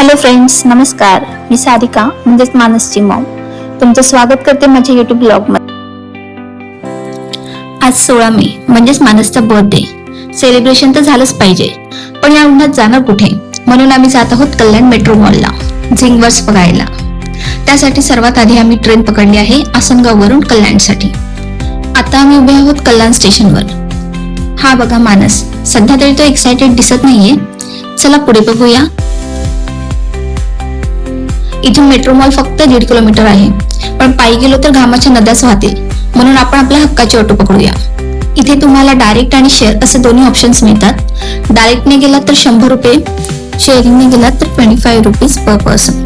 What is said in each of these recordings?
Hello friends, नमस्कार. मी सारिका म्हणजेच मानसची Maugham. तुमचं स्वागत करते माझ्या युट्यूब ब्लॉग मध्ये. आज 16 मे म्हणजेच मानसचा बर्थडे. सेलिब्रेशन तर झालंच पाहिजे, पण या उन्हात जाणार कुठे? म्हणून आम्ही जात आहोत कल्याण मेट्रो मॉलला झिंगवर्स बघायला. त्यासाठी सर्वात आधी आम्ही ट्रेन पकडली आहे आसनगाववरून कल्याणसाठी. आता आम्ही उभे आहोत कल्याण स्टेशनवर. हा बघा मानस, सध्या तरी तो एक्साइटेड दिसत नाहीये. चला पुढे बघूया. इथून मेट्रो मॉल फक्त 1.5 किलोमीटर आहे, पण पायी गेलो तर घामाच्या नद्याच वाहतील. म्हणून आपण आपल्या हक्काची ऑटो पकडूया. इथे तुम्हाला डायरेक्ट आणि शेअर असे दोन्ही ऑप्शन्स मिळतात. डायरेक्टने गेलात तर 100 रुपये, शेअरिंगने गेलात तर 25 रुपीज पर पर्सन.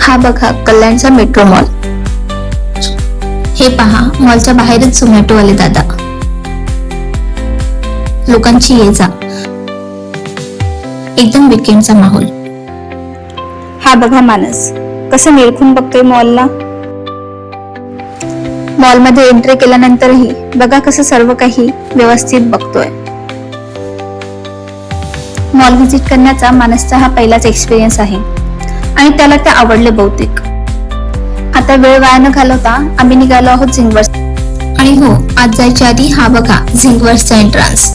हा बघा कल्याणचा मेट्रो मॉल. हे पहा, मॉलच्या बाहेरच झोमॅटो वाले दादा. लोकांची ये जा, एकदम विकेंडचा माहोल. हा बघा मानस, कसं निरखून बघतोय मॉलला. मॉलमध्ये एंट्री केल्यानंतरही बघा कसं सर्व काही व्यवस्थित बघतोय. मॉल व्हिजिट करण्याचा मानसचा हा पहिलाच एक्सपिरियन्स आहे आणि त्याला ते आवडले बहुतेक. आता वेळ वाया न घालवता आम्ही निघालो आहोत झिंगवर्स. आणि हो, आज जायच्या आधी हा बघा झिंगवर्सचा एंट्रन्स.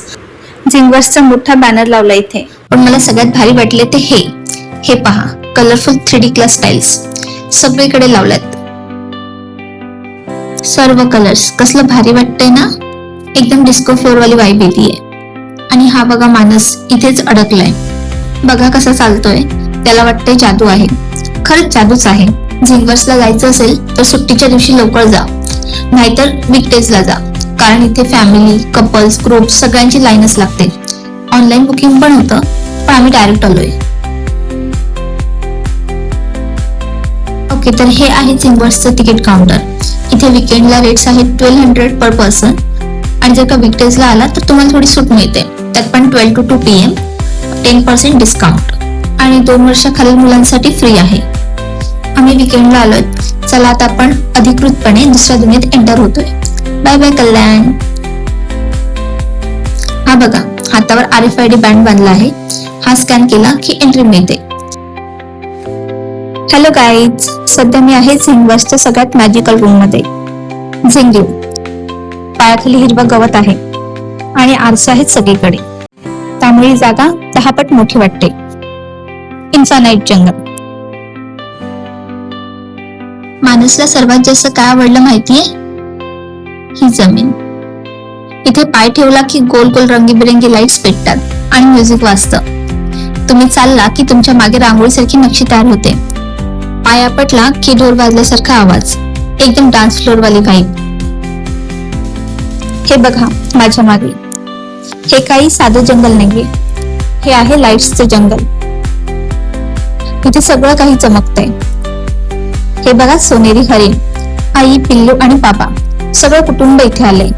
झिंगवर्सचा मोठा बॅनर लावला इथे. पण मला सगळ्यात भारी वाटले ते हे पहा, कलरफुल 3D क्लास टाइल्स सगळीकडे लावल्यात. सर्व कलर्स कसलं भारी वाटतंय ना. एकदम डिस्को फ्लोर वाली वाइब येतीये. आणि हा बघा मानस इथेच अडकलाय. बघा कसा चालतोय. त्याला वाटतंय जादू आहे. खरंच जादूच आहे. झिंगवर्सला जायचं असेल तर सुट्टीच्या दिवशी लवकर जा, नाहीतर वीकडेजला जा. कारण इथे फॅमिली, कपल्स, ग्रुप सगळ्यांची लाईनच लागते. ऑनलाईन बुकिंग पण होतं, पण आम्ही डायरेक्ट आलोय. ओके, तर हे आहे झिंगवर्सचं तिकीट काउंटर. इथे वीकेंडला रेट्स आहेत 1200 पर पर्सन आणि जर का वीकडेजला आला तर तुम्हाला थोडी सूट मिळते. त्यात पण 12 to 2 PM 10% डिस्काउंट आणि 2 वर्षाखालील मुलांसाठी फ्री आहे. आम्ही वीकेंडला आलोय. चला आता आपण अधिकृतपणे दुसऱ्या दुनियेत एंटर होतोय. बाय बाय कल्याण. हा बघा, हातावर RFID बँड बांधला आहे. हा स्कॅन केला की एंट्री मिळते. हॅलो गाईज, सध्या मी आहे झिंगवर्सच्या सगळ्यात मॅजिकल रूम मध्ये. झिंग रूम. पायाखाली हिरवा गवत आहे आणि आरसा आहेत सगळीकडे, त्यामुळे ही जागा 10 पट मोठी वाटते. इन्फानाइट जंगल. मानसला सर्वात जास्त काय आवडलं माहितीये? ही जमीन. इथे पाय ठेवला की गोल गोल रंगीबिरंगी लाईट्स पेटतात आणि म्युझिक वाजतं. तुम्ही चालला की तुमच्या मागे रांगोळीसारखी नक्षी तयार होते. पाय आपटला की ढोल वाजल्यासारखा आवाज. एकदम डान्स फ्लोर वाली वाइब. हे बघा माझ्या मागे. हे काही साधं जंगल नाहीये, हे आहे लाईट्सचे जंगल. इथे सगळं काही चमकतंय. हे बघा सोनेरी हरिण. आई, पिल्लू आणि बाबा सगळं कुटुंब इथे आले.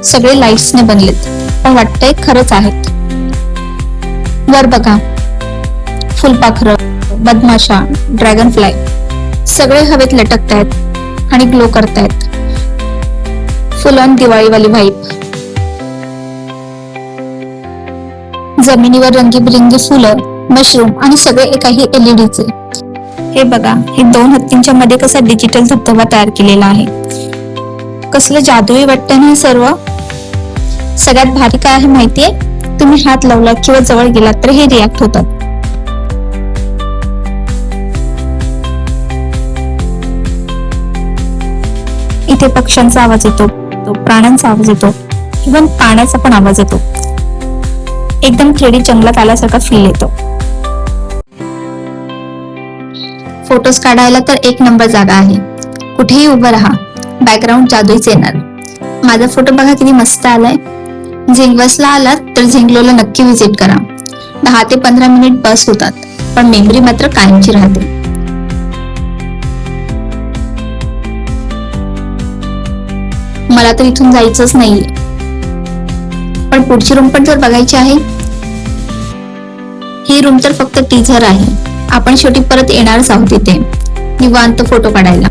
सगळे लाईट्सने बनलेत, पण वाटतंय खरंच आहेत. वर बघा, फुलपाखरं, मधमाशा, ड्रॅगन फ्लाय सगळे हवेत लटकतायत आणि ग्लो करतायत. फुल ऑन दिवाळीवाली व्हाईब. जमिनीवर रंगीबिरंगी फुलं, मशरूम आणि सगळे एकाही LED चे. हे बघा, हे 2 हत्तींच्या मध्ये कसा डिजिटल धबधबा तयार केलेला आहे. कसलं जादुई वाटतं ना हे सर्व. सगळ्यात भारी काय आहे माहितीये? तुम्ही हात लावला किंवा जवळ गेलात तर हे रिॲक्ट होतात. इथे पक्ष्यांचा आवाज येतो, प्राण्यांचा आवाज येतो, इव्हन पाण्याचा पण आवाज येतो. एकदम 3D जंगलात आल्यासारखा फील येतो. फोटोज काढायला तर एक नंबर जागा आहे. कुठेही उभं राहा, बॅकग्राऊंड जादूच येणार. माझा फोटो बघा किती मस्त आलाय. झिंगवर्सला आलात तर झिंगलोला नक्की व्हिजिट करा. 10 ते 15 मिनिट बस होतात, पण मेमरी मात्र कायमची राहते. मला तर इथून जायचंच नाहीये, पण पुढची रूम पण जर बघायची आहे. ही रूम तर फक्त टीझर आहे. आपण शेवटी परत येणारच आहोत इथे निवांत फोटो काढायला.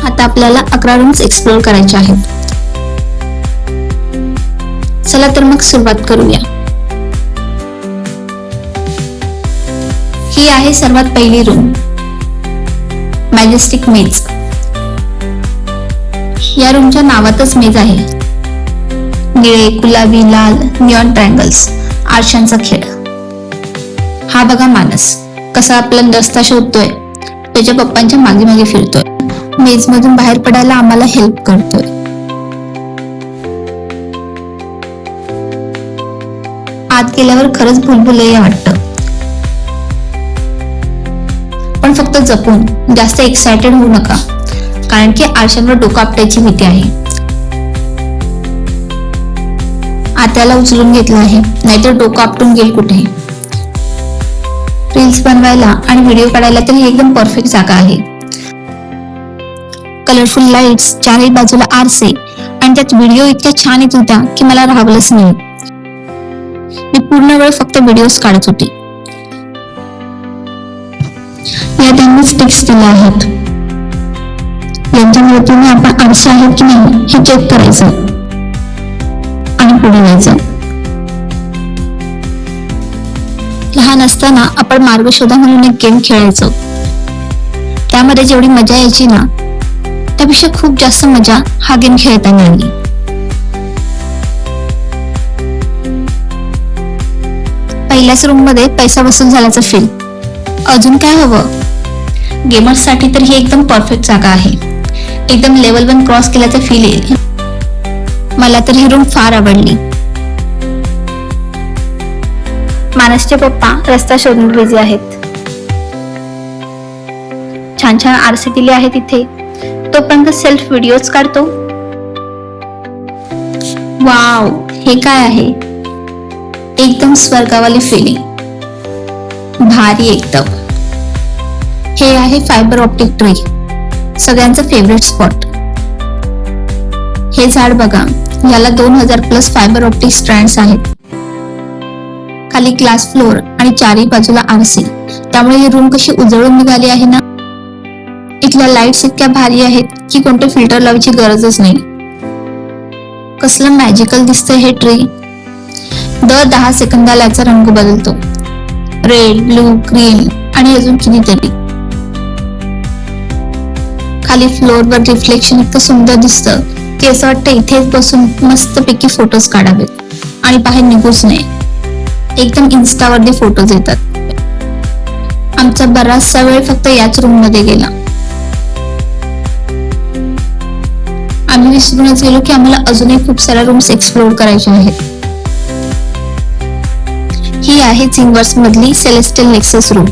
आता आपल्याला 11 रूम्स एक्सप्लोर करायचे आहेत. चला तर मग सुरुवात करूया. ही आहे सर्वात पहिली रूम, मॅजेस्टिक मेज. या रूमच्या नावातच मेज आहे. निळे, गुलाबी, लाल निऑन ट्रायंगल्स, आरशांचा खेळ. हा बघा मानस कसा आपला रस्ता शोधतोय, त्याच्या पप्पांच्या मागे मागे फिरतोय. मेज मधून बाहेर पडायला आम्हाला हेल्प करतोय. आत गेल्यावर खरंच भुलभुलैया वाटतं, पण फक्त जपून. जास्त एक्सायटेड होऊ नका, कारण की आरशांवर डोकं आपटायची भीती आहे. आत्याला उचलून घेतलं आहे, नाहीतर डोकं आपटून गेल कुठे. रील्स बनवायला आणि व्हिडिओ काढायला तर ही एकदम परफेक्ट जागा आहे. कलरफुल लाईट्स, चारही बाजूला आरसे, आणि त्यात व्हिडिओ इतक्या छान येत होत्या की मला राहावलंच नाही. मी पूर्ण वेळ फक्त व्हिडिओज काढत होते. या त्यांनी टिप्स दिल्या आहेत. यांच्या मदतीने आपण आरसे आहेत की नाही हे चेक करायचं आणि पुढे जायचं. लहान असताना आपण मार्ग शोधा म्हणून एक गेम खेळायचो. त्यामध्ये जेवढी मजा यायची ना, त्यापेक्षा खूप जास्त मजा हा गेम खेळताना आली. पहिल्याच रूम मध्ये पैसा वसूल झाल्याचा फील. अजून काय हवं? गेमर्स साठी तर ही एकदम परफेक्ट जागा आहे. एकदम लेवल 1 क्रॉस केल्याचा फील येईल. मला तर ही रूम फार आवडली. मानसचे पप्पा रस्ता शोधून बिझी आहेत. छान छान आरसे दिले आहेत इथे. तोपर्यंत सेल्फ व्हिडिओज काढतो. वाव, हे काय आहे? एकदम स्वर्गावाली फिलिंग. भारी एकदम. हे आहे फायबर ऑप्टिक ट्री, सगळ्यांचं फेवरेट स्पॉट. हे झाड बघा, याला 2000+ फायबर ऑप्टिक स्ट्रँड्स आहेत. खाली ग्लास फ्लोर आणि चारही बाजूला आरसे, त्यामुळे ही रूम कशी उजळून निघाली आहे ना. इथल्या लाईट्स इतक्या भारी आहेत की कोणते फिल्टर लावायची गरजच नाही. कसलं मॅजिकल दिसतंय हे ट्री. दर 10 सेकंदाला याचा रंग बदलतो. रेड, ब्लू, ग्रीन आणि अजून कितीतरी. खाली फ्लोअरवर रिफ्लेक्शन इतकं सुंदर दिसतं की असं वाटतं इथेच बसून मस्तपैकी फोटोज काढावेत आणि बाहेर निघूच नये. एकदम इन्स्टावरती फोटोज येतात. आमचा बराचसा वेळ फक्त याच रूम मध्ये गेला. आम्ही विसरूनच गेलो की आम्हाला अजूनही खूप साऱ्या रूम्स एक्सप्लोर करायच्या आहेत. ही आहे झिंगवर्स मधली सेलेस्टियल नेक्सस रूम.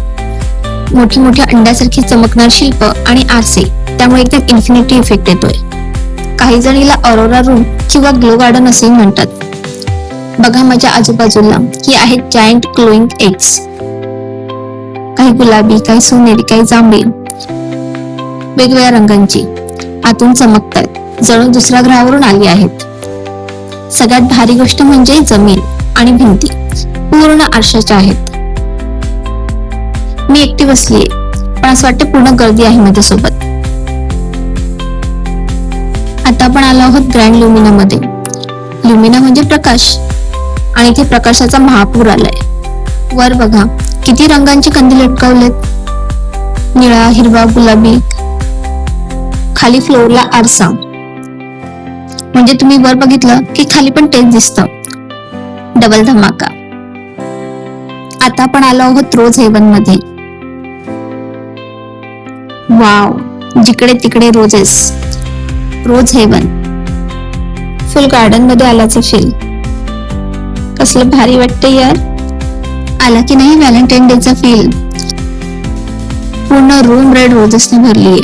मोठी मोठ्या अंड्यासारखी चमकणार शिल्प आणि आरसे, त्यामुळे एकदम इन्फिनिटी इफेक्ट येतोय. काही जण हिला ऑरोरा रूम किंवा ग्लो गार्डन असेही म्हणतात. बघा माझ्या आजूबाजूला ही आहेत जायंट ग्लोईंग एग्स. काही गुलाबी, काही सोनेरी, काही जांभळी, वेगवेगळ्या रंगांची. आतून चमकतात, जणू दुसऱ्या ग्रहावरून आली आहेत. सगळ्यात भारी गोष्ट म्हणजे जमीन आणि भिंती पूर्ण आरशाच्या आहेत. मी एकटी बसलीये, पण असं वाटतं पूर्ण गर्दी आहे माझ्यासोबत. आता आपण आलो आहोत ग्रँड ल्युमिना मध्ये. ल्युमिना म्हणजे प्रकाश, आणि इथे प्रकाशाचा महापूर आलाय. वर बघा किती रंगांचे कंदील लटकवलेत. निळा, हिरवा, गुलाबी. खाली फ्लोअरला आरसा, म्हणजे तुम्ही वर बघितलं की खाली पण तेच दिसतं. डबल धमाका. आता आपण आलो आहोत रोज हेवन मध्ये. वाव, जिकडे तिकडे रोजेस. रोज हेवन. फुल गार्डन मध्ये आल्याचं फील. कसलं भारी वाटतंय यार. आला की नाही व्हॅलेंटाईन डेचा फील. पूर्ण रूम रेड रोजेसने भरलीये.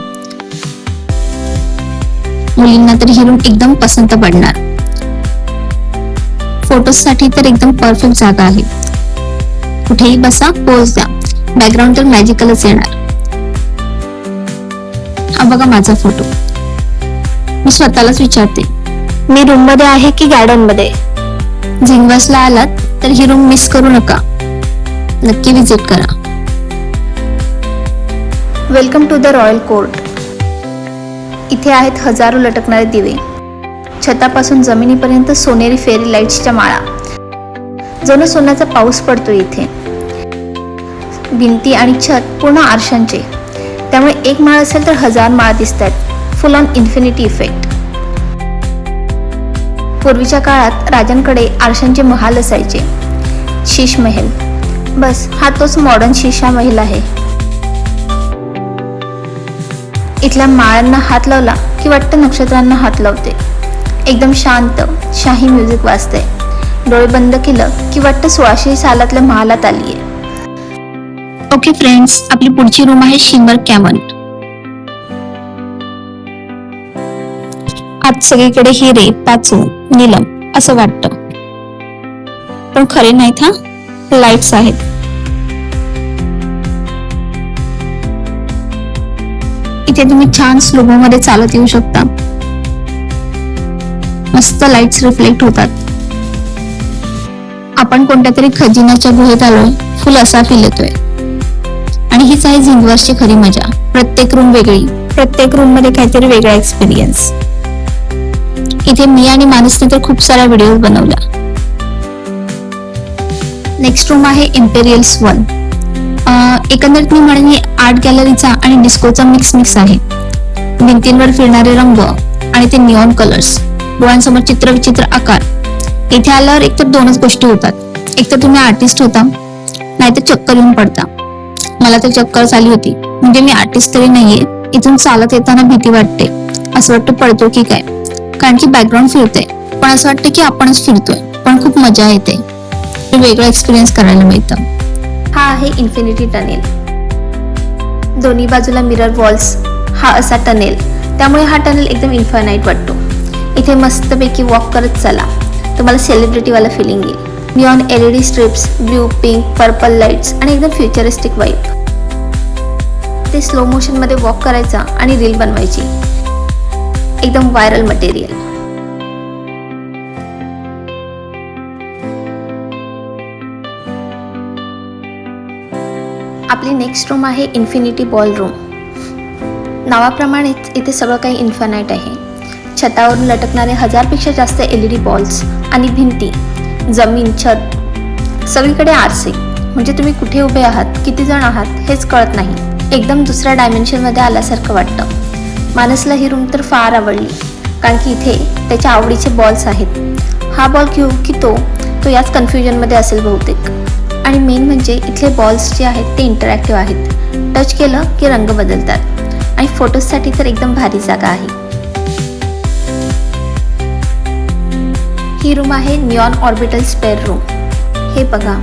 मुलींना तर ही रूम एकदम पसंत पडणार. फोटोज साठी तर एकदम परफेक्ट जागा आहे. कुठेही बसा, पोज द्या, बॅकग्राऊंड तर मॅजिकलच येणार. हा बघा माझा फोटो. मी स्वतःलाच विचारते, मी रूम मध्ये आहे की गार्डन मध्ये. झिंगवर्सला आलात तर ही रूम मिस करू नका. नक्की विजिट करा. Welcome to the royal court. इथे आहेत हजारो लटकणारे दिवे. छतापासून जमिनीपर्यंत सोनेरी फेरी लाईट्सच्या माळा. जणू सोन्याचा पाऊस पडतो इथे. भिंती आणि छत पूर्ण आरशांचे, त्यामुळे एक माळ असेल तर 1000 माळ दिसतात. फुल ऑन इन्फिनिटी इफेक्ट. पूर्वीच्या काळात राजांकडे आरशांचे महाल असायचे, शीश महल. बस हा तोच मॉडर्न शीशा महल आहे. इथल्या माळांना हात लावला की वाटतं नक्षत्रांना हात लावते. एकदम शांत शाही म्युझिक वाजते. डोळे बंद केलं की वाटतं 1600 सालातल्या महालात आलीये. ओके फ्रेंड्स, आपली पुढची रूम आहे शिमर कॅमन. आज सगळीकडे हिरे, पाचू, नीलम असं वाटतं, पण खरे नाहीत हा. लाईट्स आहेत. इथे तुम्ही छान स्लोमो मध्ये चालत येऊ शकता. मस्त लाईट्स रिफ्लेक्ट होतात. आपण कोणत्या तरी खजिन्याच्या गुहेत आलोय, फुल असा फील येतोय. आणि हीच आहे झिंगवर्सची खरी मजा. प्रत्येक रूम वेगळी, प्रत्येक रूम मध्ये काहीतरी वेगळा एक्सपिरियन्स. इथे मी आणि मानसने तर खूप साऱ्या व्हिडिओ बनवल्या. नेक्स्ट रूम आहे इम्पेरियल्स 1. एकंदरीत मी म्हणेन आर्ट गॅलरीचा आणि डिस्कोचा मिक्स आहे. भिंतींवर फिरणारे रंग आणि ते निऑन कलर्स, डोळ्यांसमोर चित्रविचित्र आकार. इथे आल्यावर एकतर दोनच गोष्टी होतात. एकतर तुम्ही आर्टिस्ट होता, नाहीतर चक्कर येऊन पडता. मला तर चक्कर आली होती. म्हणजे मी आर्टिस्ट तरी नाहीये. इथून चालत येताना भीती वाटते. असं वाटतं पडतो की काय, कारण की बॅकग्राऊंड फिरते, पण असं वाटतं की आपणच फिरतोय. पण खूप मजा येते. वेगळं एक्सपिरियन्स करायला मिळतं. हा आहे इन्फिनिटी टनेल. दोन्ही बाजूला मिरर वॉल्स, हा असा टनेल. त्यामुळे हा टनेल एकदम इन्फानाइट वाटतो. इथे मस्तपैकी वॉक करत चला, तुम्हाला सेलिब्रिटीवाला फिलिंग येईल. Neon LED strips, blue, pink, purple lights आणि एकदम फ्युचरिस्टिक वाईब. ते स्लो मोशन मध्ये वॉक करायचा आणि रील बनवायची. एकदम व्हायरल मटेरियल. आपली नेक्स्ट रूम आहे इन्फिनिटी बॉल रूम. नावाप्रमाणेच इथे सगळं काही इन्फानाइट आहे. छतावरून लटकणारे 1000पेक्षा जास्त LED बॉल्स आणि भिंती, जमीन, छत, सगळीकडे आरसे. म्हणजे तुम्ही कुठे उभे आहात, किती जण आहात हेच कळत नाही. एकदम दुसऱ्या डायमेन्शनमध्ये आल्यासारखं वाटतं. मानसला ही रूम तर फार आवडली, कारण की इथे त्याच्या आवडीचे बॉल्स आहेत. हा बॉल घेऊ की तो याच कन्फ्युजनमध्ये असेल बहुतेक. आणि मेन म्हणजे इथले बॉल्स जे आहेत ते इंटरॅक्टिव्ह आहेत. टच केलं की रंग बदलतात आणि फोटोजसाठी तर एकदम भारी जागा आहे. ही रूम आहे निऑन ऑर्बिटल स्पेअर रूम. हे बघा,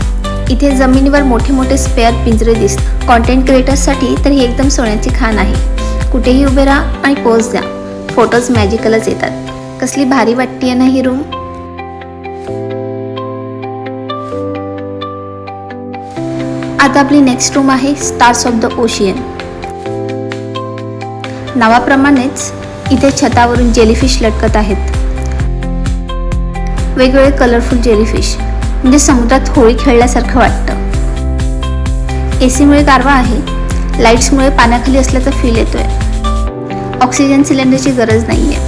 इथे जमिनीवर मोठे मोठे स्पेअर पिंजरे दिसतात. कॉन्टेंट क्रिएटर्ससाठी तर ही एकदम सोन्याची खाण आहे. कुठेही उभे राहा आणि पोज द्या, फोटोज मॅजिकलच येतात. कसली भारी वाटतेय ना ही रूम. आता आपली नेक्स्ट रूम आहे स्टार्स ऑफ द ओशियन. नावाप्रमाणेच इथे छतावरून जेलीफिश लटकत आहेत. वेगवेगळे कलरफुल जेलीफिश, म्हणजे समुद्रात होळी खेळल्यासारखं वाटतं. AC मुळे गारवा आहे. लाईट्समुळे पाण्याखाली असल्याचा फील येतोय. ऑक्सिजन सिलेंडरची गरज नाहीये.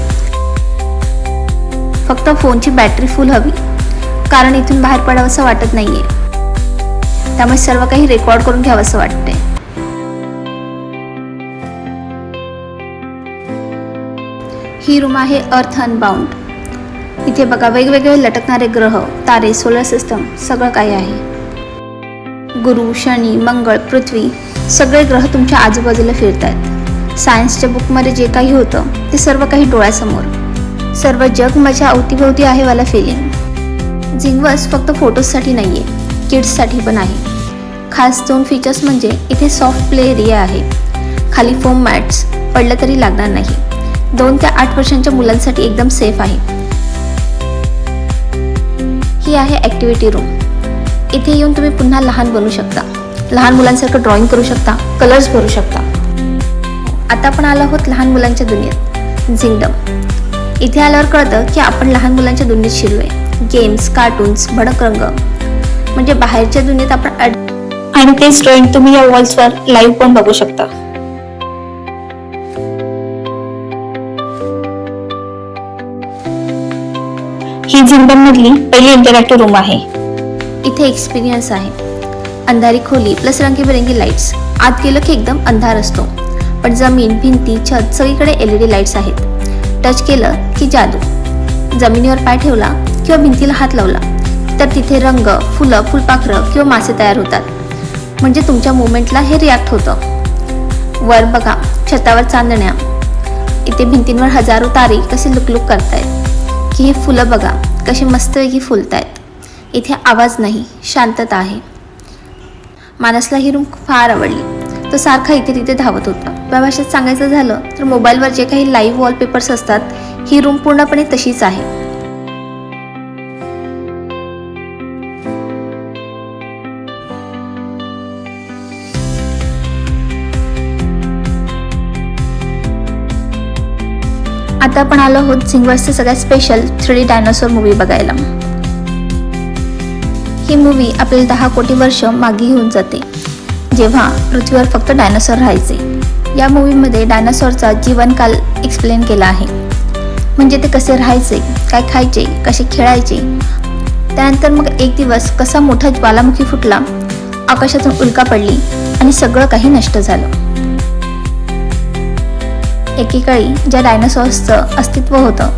फक्त फोनची बॅटरी फुल हवी, कारण इथून बाहेर पडावंसं वाटत नाहीये. त्यामुळे सर्व काही रेकॉर्ड करून घ्यावंसं वाटतंय. ही रूम आहे अर्थ अनबाउंड. इथे बघा, वेगवेगळे लटकणारे ग्रह, तारे, सोलर सिस्टम, सगळं काही आहे. गुरु, शनी, मंगळ, पृथ्वी, सगळे ग्रह तुमच्या आजूबाजूला फिरतात. सायन्सच्या बुकमध्ये जे काही होतं ते सर्व काही डोळ्यासमोर. सर्व जग माझ्या अवतीभोवती आहे वाला फिलिंग. झिंगवर्स फक्त फोटोजसाठी नाहीये, किड्ससाठी पण आहे. खास 2 फीचर्स म्हणजे इथे सॉफ्ट प्ले एरिया आहे. खाली फोम मॅट्स, पडलं तरी लागणार नाही. 2 ते 8 वर्षांच्या मुलांसाठी एकदम सेफ आहे. ही आहे ॲक्टिव्हिटी रूम. इथे येऊन तुम्ही पुन्हा लहान बनू शकता. लहान मुलांसारखं ड्रॉइंग करू शकता, कलर्स भरू शकता. आता आपण आलो आहोत लहान मुलांच्या दुनियेत, झिंगडम. इथे आल्यावर कळतं की आपण लहान मुलांच्या दुनियेत शिरलोय. गेम्स, कार्टून्स, भडक रंग, म्हणजे बाहेरच्या दुनियेत आपण आणि तेच ड्रॉइंग तुम्ही या वॉल्सवर लाईव्ह पण बघू शकता. ही झिंगडम मधली पहिली इंटरॅक्टिव्ह रूम आहे. इथे एक्सपिरियन्स आहे. अंधारी खोली प्लस रंगीबेरंगी लाईट्स. आत गेलं की एकदम अंधार असतो, पण जमीन, भिंती, छत सगळीकडे LED लाईट्स आहेत. टच केलं की जादू. जमिनीवर पाय ठेवला किंवा भिंतीला हात लावला तर तिथे रंग, फुलं, फुलपाखरं किंवा मासे तयार होतात. म्हणजे तुमच्या मुवमेंटला हे रिॲक्ट होतं. वर बघा, छतावर चांदण्या, इथे भिंतींवर हजारो तारे कसे लुकलुक करतायत. की हे फुलं बघा कसे मस्तपैकी फुलतायत. इथे आवाज नाही, शांतता आहे. मानसला ही रूम फार आवडली. तो सारखा इथे तिथे धावत होता. या भाषेत सांगायचं झालं तर मोबाईलवर जे काही लाईव्ह वॉलपेपर्स असतात, ही रूम पूर्णपणे तशीच आहे. आता आपण आलो आहोत झिंगवर्सचे सगळ्यात स्पेशल 3D डायनोसॉर मूवी बघायला. ही मूवी आपल्याला 10 कोटी वर्ष मागे घेऊन जाते, जेव्हा पृथ्वीवर फक्त डायनोसॉर राहायचे. या मूवीमध्ये डायनोसॉरचा जीवनकाल एक्सप्लेन केला आहे. म्हणजे ते कसे राहायचे, काय खायचे, कसे खेळायचे. त्यानंतर मग एक दिवस कसा मोठा ज्वालामुखी फुटला, आकाशातून उल्का पडली आणि सगळं काही नष्ट झालं. एकेकाळी ज्या डायनोसॉर्सचं अस्तित्व होतं,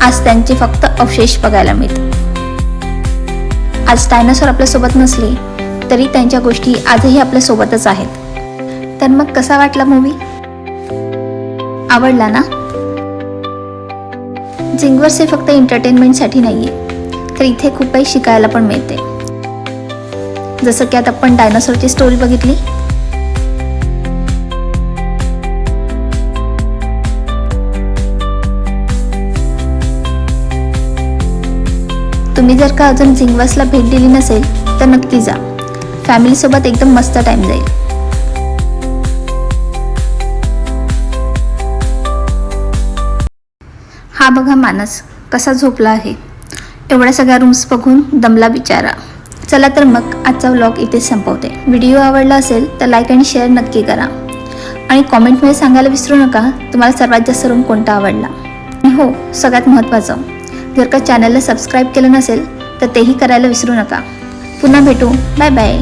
आज त्यांचे फक्त अवशेष बघायला मिळतात. आज डायनोसॉर आपल्यासोबत नसले तरी त्यांच्या गोष्टी आजही आपल्यासोबतच आहेत. तर मग कसा वाटला मूवी? आवडला ना? झिंगवर्स हे फक्त एंटरटेनमेंटसाठी नाहीये, तर इथे खूप काही शिकायला पण मिळते. जसं की आता आपण डायनोसॉरची स्टोरी बघितली. तुम्ही जर का अजून झिंगवर्सला भेट दिली नसेल तर नक्की जा. फॅमिलीसोबत एकदम मस्त टाइम जाईल. हा बघा मानस कसा झोपला आहे. एवढ्या सगळ्या रूम्स बघून दमला बिचारा. चला तर मग आजचा व्लॉग इथेच संपवते. व्हिडिओ आवडला असेल तर लाईक आणि शेअर नक्की करा. आणि कॉमेंटमध्ये सांगायला विसरू नका तुम्हाला सर्वात जास्त रूम कोणता आवडला. आणि हो, सगळ्यात महत्त्वाचं, जर का चॅनलला सबस्क्राईब केलं नसेल तर तेही करायला विसरू नका. पुन्हा भेटू. Bye bye.